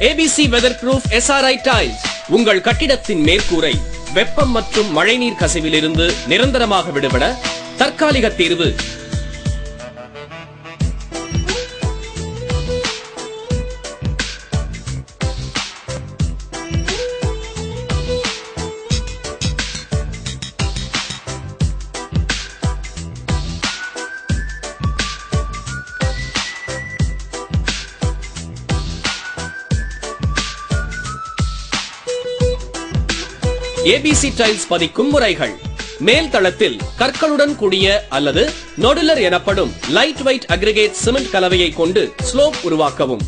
ABC Weatherproof SRI Tiles உங்கள் கட்டிடத்தின் மேற்கூரை வெப்பம் மற்றும் மழைநீர் கசிவிலிருந்து நிரந்தரமாக விடுபட தற்காலிக தீர்வு. ABC டைல்ஸ் பதிக்கும் முறைகள். மேல் தளத்தில் கற்களுடன் கூடிய அல்லது நொடுலர் எனப்படும் லைட் வெயிட் அக்ரிகேட் சிமெண்ட் கலவையை கொண்டு ஸ்லோப் உருவாக்கவும்.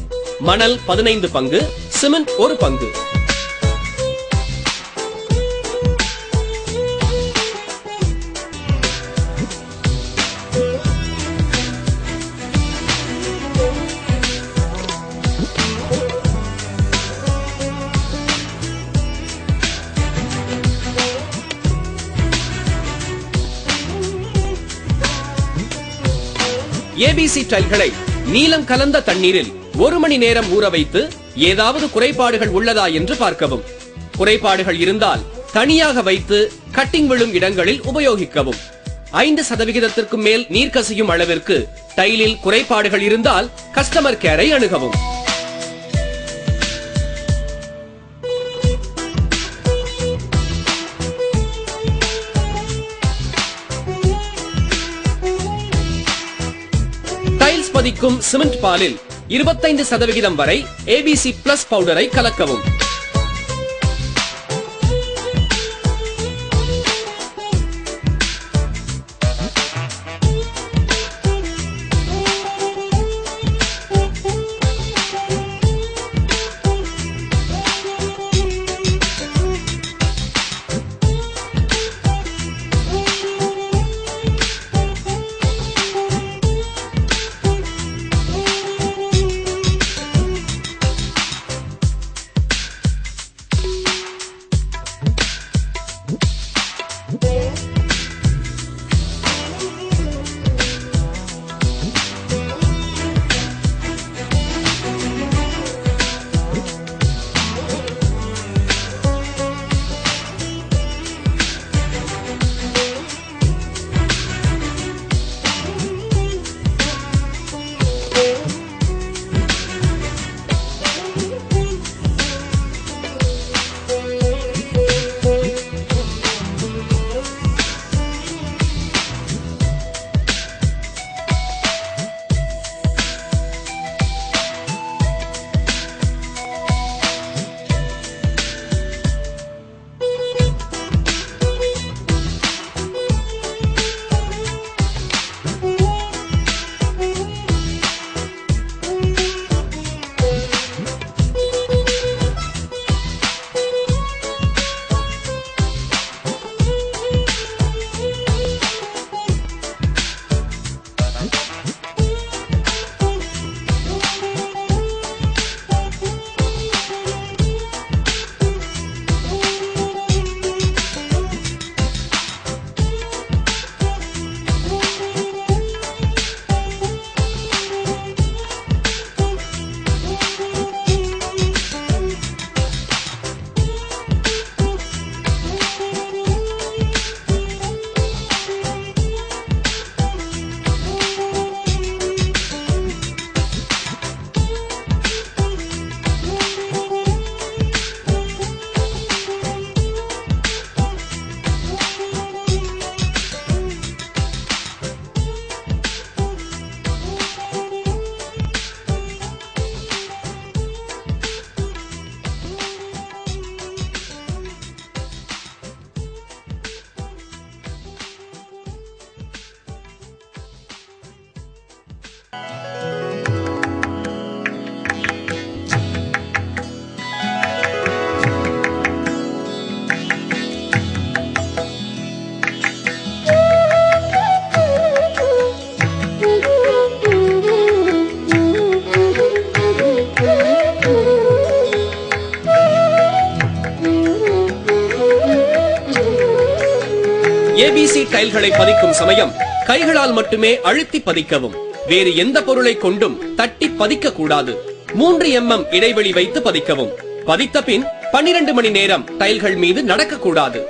மணல் 15 பங்கு, சிமெண்ட் 1 பங்கு. ABC டைல்களை நீலம் கலந்த தண்ணீரில் 1 மணி நேரம் ஊற வைத்து ஏதாவது குறைபாடுகள் உள்ளதா என்று பார்க்கவும். குறைபாடுகள் இருந்தால் தனியாக வைத்து கட்டிங் விழும் இடங்களில் உபயோகிக்கவும். 5% மேல் நீர் கசியும் அளவிற்கு டைலில் குறைபாடுகள் இருந்தால் கஸ்டமர் கேரை அணுகவும். டைல்ஸ் பதிக்கும் சிமெண்ட் பாலில் 25% வரை ABC Plus பவுடரை கலக்கவும். ABC டைல்களை பதிக்கும் சமயம் கைகளால் மட்டுமே அழுத்தி பதிக்கவும். வேறு எந்த பொருளை கொண்டும் தட்டி பதிக்க கூடாது. 3 mm இடைவெளி வைத்து பதிக்கவும். பதித்த பின் 12 மணி நேரம் டைல்கள் மீது நடக்கக்கூடாது.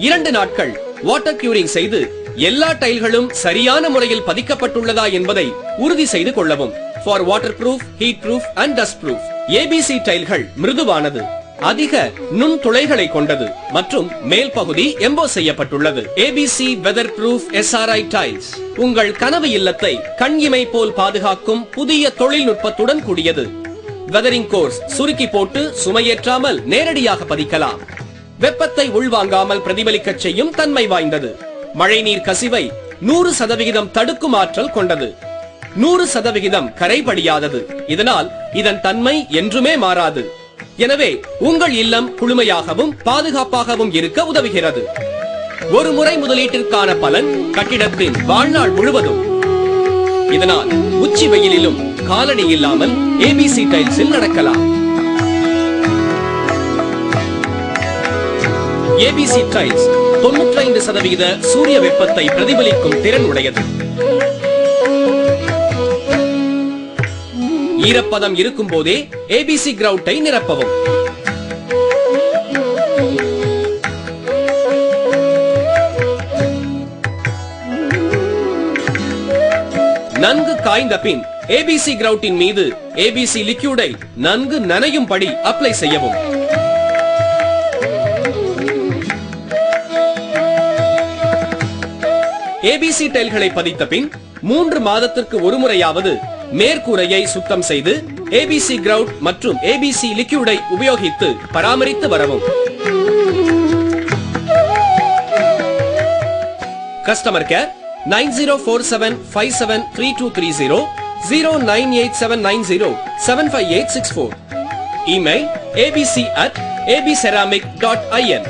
2 நாட்கள் வாட்டர் கியூரிங் செய்து எல்லா டைல்களும் சரியான முறையில் பதிக்கப்பட்டுள்ளதா என்பதை உறுதி செய்து கொள்ளவும். For waterproof, heatproof and dustproof. ABC டைல்கள் மிருதுவானது, அதிக நுண் துளைகளை கொண்டது மற்றும் மேல் பகுதி எம்போஸ் செய்யப்பட்டுள்ளது. ABC weatherproof SRI tiles உங்கள் கனவு இல்லத்தை கண் இமை போல் பாதுகாக்கும் புதிய தொழில்நுட்பத்துடன் கூடியது. வெதரிங் கோர்ஸ் சுருக்கி போட்டு சுமையேற்றாமல் நேரடியாக பதிக்கலாம். வெப்பத்தை உள்வாங்காமல் பிரதிபலிக்க செய்யும் தன்மை வாய்ந்தது. மழைநீர் கசிவை 100% தடுக்கும் ஆற்றல் கொண்டது. 100% கரைபடியாதது. இதனால் இதன் தன்மை என்றுமே மாறாது. எனவே உங்கள் இல்லம் குளுமையாகவும் பாதுகாப்பாகவும் இருக்க உதவுகிறது. ஒரு முறை முதலீட்டிற்கான பலன் கட்டிடத்தின் வாழ்நாள் முழுவதும். இதனால் உச்சி வெயிலிலும் காலணி இல்லாமல் ABC டைல்ஸில் நடக்கலாம். ABC டைல்ஸ் 95% சூரிய வெப்பத்தை பிரதிபலிக்கும் திறன் உடையது. ஈரப்பதம் இருக்கும் போதே ABC கிரவுட்டை நிரப்பவும். நன்கு காய்ந்த பின் ABC கிரவுட்டின் மீது ABC லிக்யூடை நன்கு நனையும்படி அப்ளை செய்யவும். ABC டைல்களை பதித்த பின் 3 மாதத்திற்கு ஒரு முறையாவது மேற்கூரையை சுத்தம் செய்து ABC கிரவுட் மற்றும் ABC லிக்யூடை உபயோகித்து பராமரித்து வரவும். Customer care 9047573230 09879075864. Email abc@abceramic.in.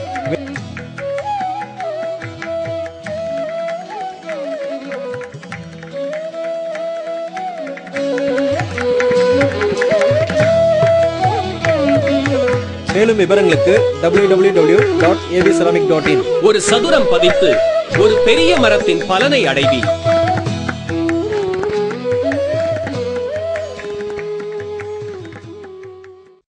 மேலும் விவரங்களுக்கு www.abceramic.in. ஒரு சதுரம் பதித்து ஒரு பெரிய மரத்தின் பலனை அடைவி.